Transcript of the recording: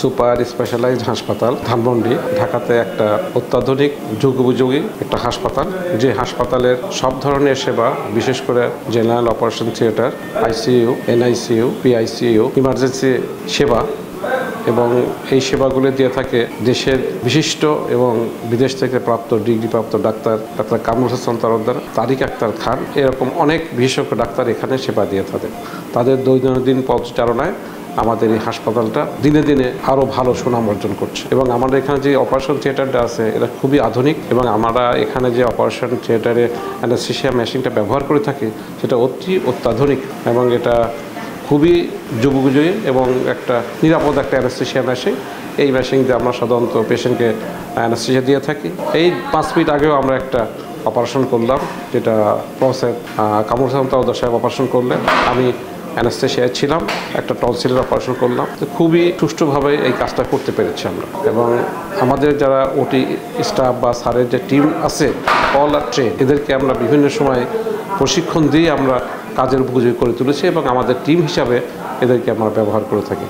Super specialised হাসপাতাল ধানমন্ডি ঢাকাতে একটা অত্যাধুনিক যুগোপযোগী একটা হাসপাতাল, যে হাসপাতালের সব ধরনের সেবা, বিশেষ করে general operation theatre, ICU, NICU, PICU, emergency সেবা এবং এই সেবাগুলি দিয়ে থাকে দেশের বিশিষ্ট এবং বিদেশ থেকে প্রাপ্ত ডিগ্রিপ্রাপ্ত ডাক্তার কামরুল হাসান তালুকদার, তারিক আক্তার খান, এরকম অনেক বিশেষজ্ঞ ডাক্তার এখানে সেবা দিয়ে থাকেন। তাদের দৈনন্দিন পদচারণায় আমাদের এই হাসপাতালটা দিনে দিনে আরও ভালো সুনাম অর্জন করছে এবং আমাদের এখানে যে অপারেশন থিয়েটারটা আছে এটা খুবই আধুনিক এবং আমরা এখানে যে অপারেশন থিয়েটারে অ্যানেস্থেসিয়া মেশিনটা ব্যবহার করে থাকি সেটা অত্যাধুনিক এবং এটা খুবই যুগোপযোগী এবং একটা নিরাপদ একটা অ্যানেস্থেসিয়া মেশিন। এই মেশিন দিয়ে আমরা সাধারণত পেশেন্টকে অ্যানেস্থেসিয়া দিয়ে থাকি। এই 5 মিনিট আগেও আমরা একটা অপারেশন করলাম, যেটা প্রফেসর কামরুল হাসান তালুকদার সাহেব অপারেশন করলেন। আমি অ্যানেস্থেসিয়ায় ছিলাম, একটা টনসিলের অপারেশন করলাম। তো খুবই সুষ্ঠুভাবে এই কাজটা করতে পেরেছি আমরা এবং আমাদের যারা ওটি স্টাফ বা স্যারের যে টিম আছে অল আর ট্রেন, এদেরকে আমরা বিভিন্ন সময় প্রশিক্ষণ দিয়ে আমরা কাজের উপযোগী করে তুলেছি এবং আমাদের টিম হিসাবে এদেরকে আমরা ব্যবহার করে থাকি।